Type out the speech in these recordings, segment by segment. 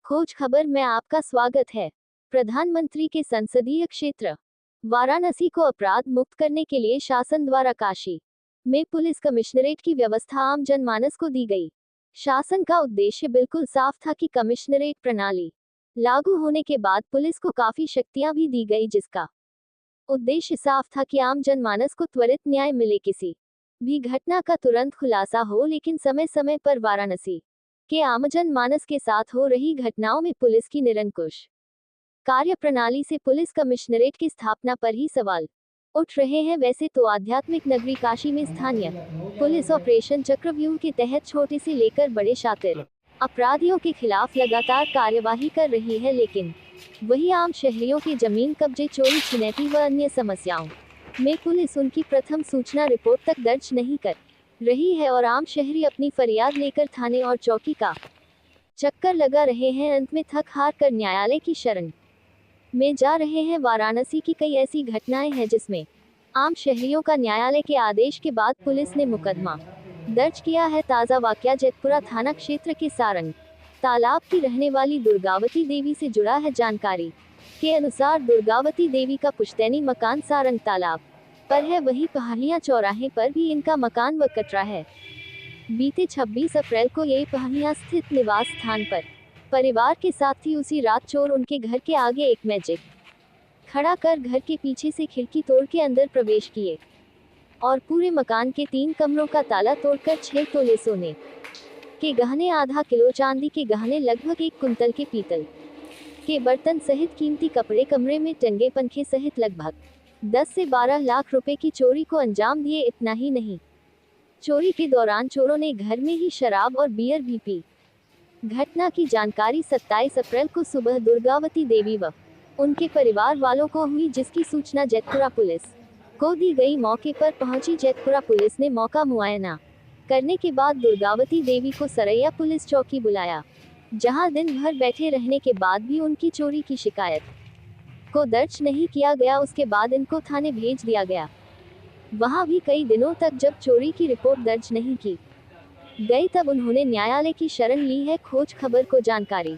खोज खबर में आपका स्वागत है। प्रधानमंत्री के संसदीय क्षेत्र वाराणसी को अपराध मुक्त करने के लिए शासन द्वारा काशी में पुलिस कमिश्नरेट की व्यवस्था आम जनमानस को दी गई। शासन का उद्देश्य बिल्कुल साफ था कि कमिश्नरेट प्रणाली लागू होने के बाद पुलिस को काफी शक्तियां भी दी गई, जिसका उद्देश्य साफ था कि आम जनमानस को त्वरित न्याय मिले, किसी भी घटना का तुरंत खुलासा हो। लेकिन समय समय पर वाराणसी के आमजन मानस के साथ हो रही घटनाओं में पुलिस की निरंकुश कार्य प्रणाली से पुलिस कमिश्नरेट की स्थापना पर ही सवाल उठ रहे हैं। वैसे तो आध्यात्मिक नगरी काशी में स्थानीय पुलिस ऑपरेशन चक्रव्यूह के तहत छोटे से लेकर बड़े शातिर अपराधियों के खिलाफ लगातार कार्यवाही कर रही है, लेकिन वही आम शहरियों की जमीन कब्जे, चोरी छिनैती व अन्य समस्याओं में पुलिस उनकी प्रथम सूचना रिपोर्ट तक दर्ज नहीं कर रही है और आम शहरी अपनी फरियाद लेकर थाने और चौकी का चक्कर लगा रहे हैं। अंत में थक हार कर न्यायालय की शरण में जा रहे हैं। वाराणसी की कई ऐसी घटनाएं हैं जिसमें आम शहरियों का न्यायालय के आदेश के बाद पुलिस ने मुकदमा दर्ज किया है। ताज़ा वाकया जेतपुरा थाना क्षेत्र के सारंग तालाब की रहने वाली दुर्गावती देवी से जुड़ा है। जानकारी के अनुसार दुर्गावती देवी का पुश्तैनी मकान सारंग तालाब पर है, वही पहाड़ियां चौराहे पर भी इनका मकान व कटरा है। बीते 26 अप्रैल को ये पहाड़ियां स्थित निवास स्थान पर परिवार के साथ ही उसी रात चोर उनके घर के आगे एक मैजिक खड़ा कर घर के पीछे से खिड़की तोड़ के अंदर प्रवेश किए और पूरे मकान के 3 कमरों का ताला तोड़कर 6 तोले सोने के गहने, आधा किलो चांदी के गहने, लगभग 1 कुंतल के पीतल के बर्तन सहित कीमती कपड़े, कमरे में टंगे पंखे सहित लगभग 10 से 12 लाख रुपए की चोरी को अंजाम दिए। इतना ही नहीं, चोरी के दौरान चोरों ने घर में ही शराब और बियर भी पी। घटना की जानकारी 27 अप्रैल को सुबह दुर्गावती देवी व उनके परिवार वालों को हुई, जिसकी सूचना जेतपुरा पुलिस को दी गई। मौके पर पहुंची जेतपुरा पुलिस ने मौका मुआयना करने के बाद दुर्गावती देवी को सरैया पुलिस चौकी बुलाया, जहां दिन भर बैठे रहने के बाद भी उनकी चोरी की शिकायत को दर्ज नहीं किया गया। उसके बाद इनको थाने भेज दिया गया। वहां भी कई दिनों तक जब चोरी की रिपोर्ट दर्ज नहीं की गई, तब उन्होंने न्यायालय की शरण ली है। खोज खबर को जानकारी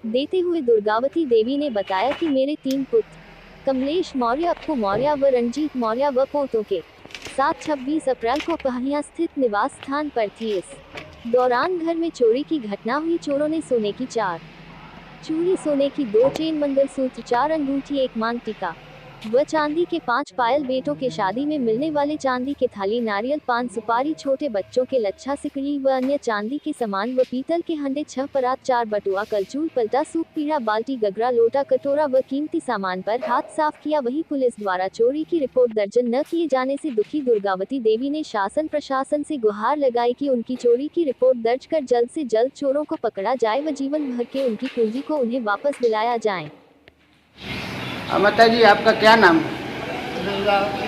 देते हुए दुर्गावती देवी ने बताया कि मेरे 3 पुत्र कमलेश मौर्य, अप्पू मौर्य व रंजीत मौर्य व पोतों के साथ 26 अप्रैल को पहाड़ियां स्थित निवास स्थान पर थी। इस दौरान घर में चोरी की घटना हुई। चोरों ने सोने की 4 चूड़ी, सोने की 2 चेन, मंगलसूत्र, 4 अंगूठी, 1 मांग टीका व चांदी के 5 पायल, बेटों के शादी में मिलने वाले चांदी के थाली, नारियल, पान सुपारी, छोटे बच्चों के लच्छा, सिकड़ी व अन्य चांदी के सामान व पीतल के हंडे, 6 परात, 4 बटुआ, कलचूल, पलटा, सूप, पीढ़ा, बाल्टी, गगरा, लोटा, कटोरा व कीमती सामान पर हाथ साफ किया। वहीं पुलिस द्वारा चोरी की रिपोर्ट दर्ज न किए जाने से दुखी दुर्गावती देवी ने शासन प्रशासन से गुहार लगाई कि उनकी चोरी की रिपोर्ट दर्ज कर जल्द से जल्द चोरों को पकड़ा जाए व जीवन भर के उनकी पूंजी को उन्हें वापस दिलाया जाए। माता जी, आपका क्या नाम है? दुर्गावती।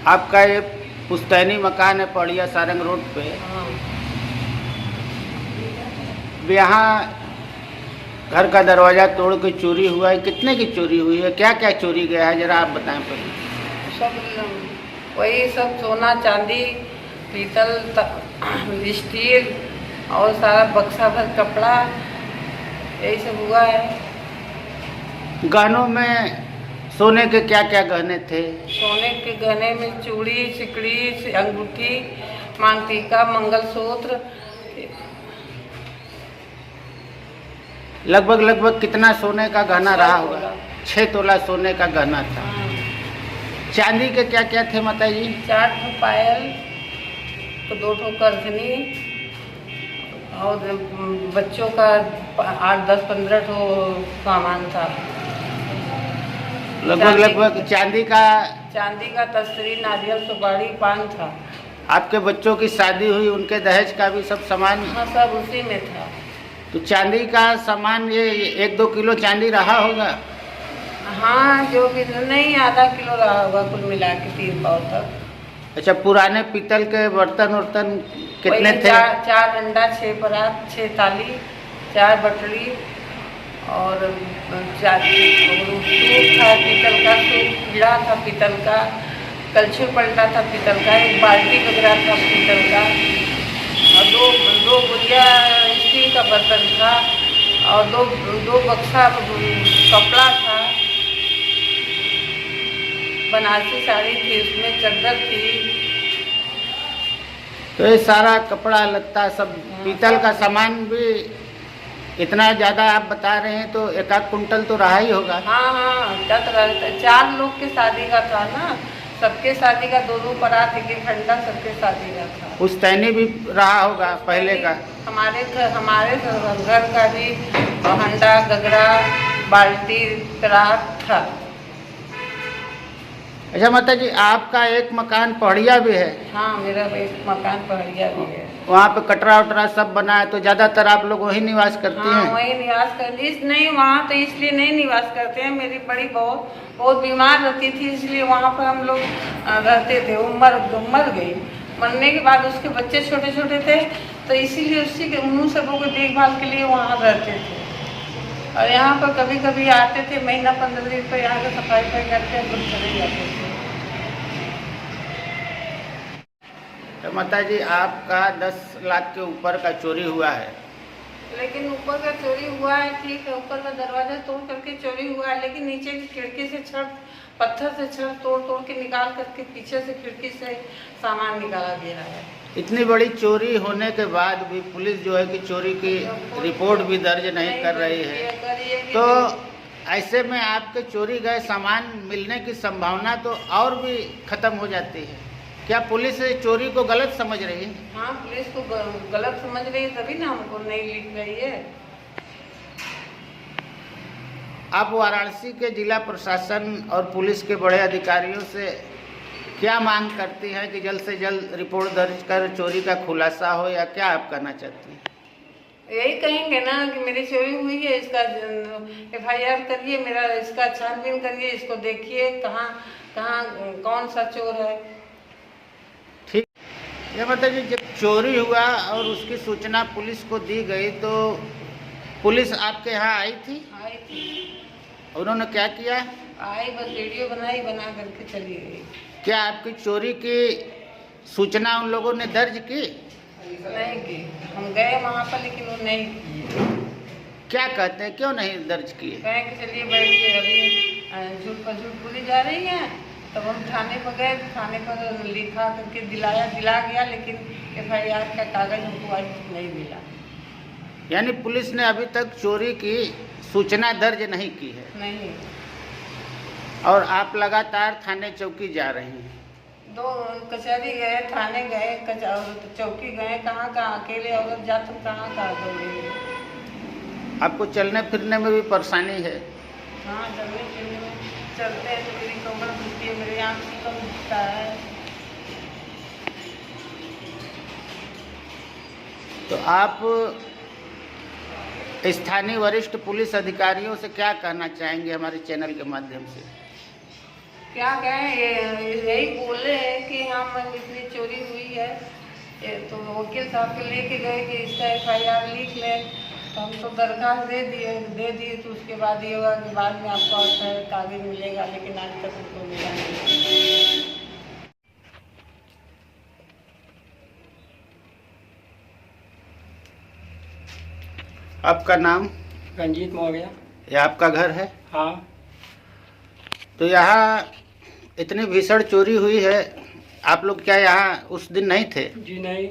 आपका ये पुश्तैनी मकान है पड़िया सारंग रोड पे। हाँ। यहाँ घर का दरवाजा तोड़ के चोरी हुआ है। कितने की चोरी हुई है? क्या क्या चोरी गया है, जरा आप बताएं पहले। सब वही सब सोना चांदी, पीतल, स्टील और सारा बक्सा भर कपड़ा, यही सब हुआ है। गहनों में सोने के क्या क्या गहने थे? सोने के गहने में चूड़ी, सिकड़ी, अंगूठी, मांग टीका, मंगलसूत्र। लगभग कितना सोने का गहना रहा होगा? 6 तोला सोने का गहना था। हाँ। चांदी के क्या क्या थे माता जी? 4 ठो पायल, 2 ठो करधनी और बच्चों का 8, 10, 15 ठो सामान था। लगभग चांदी का तस्तरी, नारियल, सुपारी, पान था। आपके बच्चों की शादी हुई, उनके दहेज का भी सब सामान? हाँ, सब उसी में था। तो चांदी का सामान ये 1-2 किलो चांदी रहा होगा? हाँ, जो भी नहीं, आधा किलो रहा होगा कुल मिला के 3 पाव तक। अच्छा, पुराने पीतल के बर्तन कितने थे? 4 अंडा, 6 परात, 6 थाली, 4 बटड़ी और 4 सूप था पीतल का, सूप पीड़ा था पीतल का, कलछुल पलटा था पीतल का, 1 बाल्टी वगैरह था पीतल का, और दो गुड़िया स्टील का बर्तन था और दो बक्सा कपड़ा था, बनारसी साड़ी थी, उसमें चादर थी। तो ये सारा कपड़ा लत्ता सब पीतल का सामान भी इतना ज़्यादा आप बता रहे हैं, तो एक आध कुंटल तो रहा ही होगा। हाँ, 4 लोग के शादी का था ना, सबके शादी का 2 परात, एक हंडा सबके शादी का था। पुश्तैनी भी रहा होगा पहले का। हमारे घर का भी हंडा, गगरा, बाल्टी, परात था। अच्छा माता जी, आपका एक मकान पहाड़िया भी है? हाँ, मेरा एक मकान पहाड़िया भी है। वहाँ पे कटरा उटरा सब बना है, तो ज़्यादातर आप लोग वहीं निवास करती हाँ, हैं? वहीं निवास करती। नहीं, वहाँ तो इसलिए नहीं निवास करते हैं, मेरी बड़ी बहू बहुत बीमार रहती थी, इसलिए वहाँ पर हम लोग रहते थे। वो मर गई। मरने के बाद उसके बच्चे छोटे छोटे थे, तो इसीलिए उसी के उन सबों को देखभाल के लिए वहाँ रहते थे। और यहाँ पर कभी कभी आते थे, महीना 15 दिन पर यहाँ का सफाई करके हम लोग चले जाते थे। तो माता जी, आपका 10 लाख के ऊपर का चोरी हुआ है। लेकिन ऊपर का चोरी हुआ है, ठीक है, ऊपर का दरवाजा तोड़ करके चोरी हुआ है, लेकिन नीचे की खिड़की से पत्थर से छड़ तोड़ के निकाल करके पीछे से खिड़की से सामान निकाला गया है। इतनी बड़ी चोरी होने के बाद भी पुलिस जो है कि चोरी की रिपोर्ट भी दर्ज नहीं कर रही है, तो ऐसे में आपके चोरी गए सामान मिलने की संभावना तो और भी खत्म हो जाती है। क्या पुलिस चोरी को गलत समझ रही है? हाँ, पुलिस को गलत समझ रही है, तभी ना हमको नहीं लिख रही है। आप वाराणसी के जिला प्रशासन और पुलिस के बड़े अधिकारियों से क्या मांग करती हैं कि जल्द से जल्द रिपोर्ट दर्ज कर चोरी का खुलासा हो, या क्या आप करना चाहती हैं? यही कहेंगे ना कि मेरी चोरी हुई है, इसका FIR करिए, मेरा इसका छानबीन करिए, इसको देखिए कहाँ कौन सा चोर है। ठीक, ये मतलब कि जब चोरी हुआ और उसकी सूचना पुलिस को दी गई, तो पुलिस आपके यहाँ आई थी? आई थी। उन्होंने क्या किया? आई, बस वीडियो बना करके चली गई। क्या आपकी चोरी की सूचना उन लोगों ने दर्ज की? नहीं की। हम गए वहाँ पर, लेकिन वो नहीं की। क्या कहते हैं, क्यों नहीं दर्ज किए? कहें कि चलिए बैठ के अभी झूठ पर झूठ बोली जा रही है। तब हम थाने पर गए, थाने पर लिखा करके दिला गया, लेकिन FIR का कागज हमको आज नहीं मिला। यानी पुलिस ने अभी तक चोरी की सूचना दर्ज नहीं की है? नहीं। और आप लगातार थाने चौकी जा रही हैं? 2 कचहरी गए, थाने गए, चौकी गए, कहाँ अकेले औरत जाते कहाँ दौड़ेंगे। आपको चलने फिरने में भी परेशानी है? हाँ, चलने फिरने में चलते हैं तो मेरी कमर दुखती है, मेरी आँख से कम दिखता है। तो आप स्थानीय वरिष्ठ पुलिस अधिकारियों से क्या कहना चाहेंगे हमारे चैनल के माध्यम से? क्या कहें, यही बोले हैं कि हम इतनी चोरी हुई है, तो वकील साहब के लेके गए कि इसका FIR लिख लें, तो हम तो दरखास्त दे दिए, तो उसके बाद ये हुआ कि बाद में आपको कागज मिलेगा, लेकिन आज तक उसको मिला नहीं। आपका नाम? रंजीत मौर्य। यह आपका घर है? हाँ। तो यहाँ इतनी भीषण चोरी हुई है, आप लोग क्या यहाँ उस दिन नहीं थे? जी नहीं।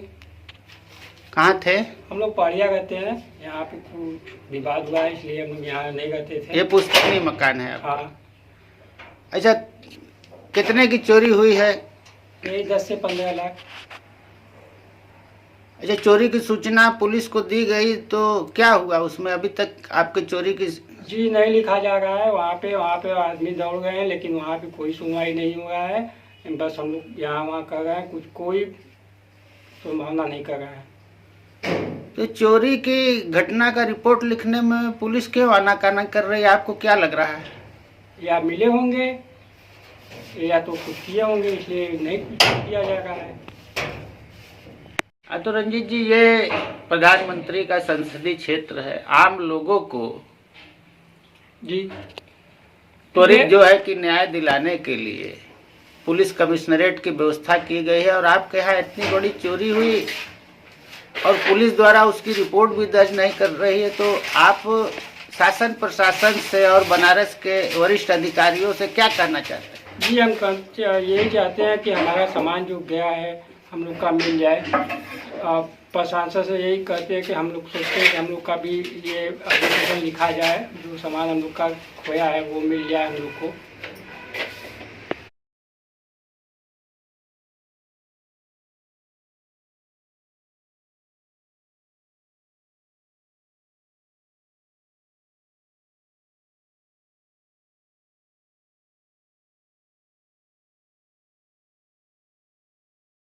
कहाँ थे? हम लोग पहाड़िया रहते हैं, यहाँ पे कुछ विवाद हुआ है, इसलिए हम लोग यहाँ नहीं रहते थे। ये पुश्तैनी मकान है आपका? हाँ। अच्छा, कितने की चोरी हुई है? यही 10 से 15 लाख। अच्छा, चोरी की सूचना पुलिस को दी गई, तो क्या हुआ उसमें? अभी तक आपके चोरी की? जी नहीं लिखा जा रहा है। वहाँ पे आदमी दौड़ गए हैं, लेकिन वहाँ पे कोई सुनवाई नहीं हुआ है। बस हम लोग यहाँ वहाँ कर रहे हैं, कोई संभावना नहीं कर रहे हैं। तो चोरी की घटना का रिपोर्ट लिखने में पुलिस क्यों आनाकानी कर रही है, आपको क्या लग रहा है? या मिले होंगे या तो कुछ किए होंगे, इसलिए नहीं किया जा रहा है। तो रंजीत जी, ये प्रधानमंत्री का संसदीय क्षेत्र है, आम लोगों को जी त्वरित जो है कि न्याय दिलाने के लिए पुलिस कमिश्नरेट की व्यवस्था की गई है, और आपके यहाँ इतनी बड़ी चोरी हुई, और पुलिस द्वारा उसकी रिपोर्ट भी दर्ज नहीं कर रही है, तो आप शासन प्रशासन से और बनारस के वरिष्ठ अधिकारियों से क्या कहना चाहते हैं? जी हम यही चाहते हैं कि हमारा सामान जो गया है हम लोग का मिल जाए। प्रशासन से यही कहते हैं कि हम लोग सोचते हैं कि हम लोग का भी ये एप्लीकेशन लिखा जाए, जो सामान हम लोग का खोया है वो मिल जाए हम लोग को।